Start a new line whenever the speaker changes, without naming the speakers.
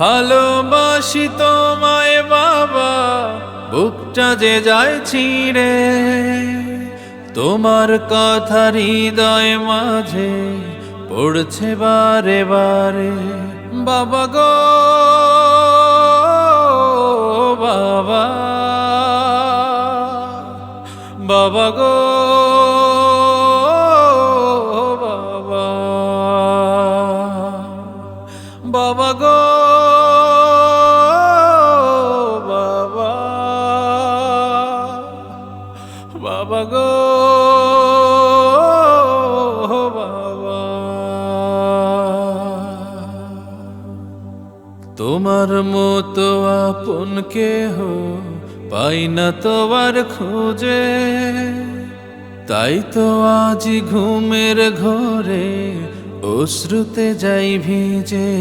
ভালোবাসি তোমায় বাবা, বুকটা যে যায় ছিঁড়ে, তোমার কথা হৃদয় মাঝে পড়ছে বারে বারে। বাবা গো বাবা, বাবা গো বাবা, বাবা গো বাবা, বাবা গো বাবা। তোমার মতো আপন কেহ পাই না তোমার খোঁজে, তাই তো আজ ঘুমের ঘরে অশ্রুতে যাই ভিজে।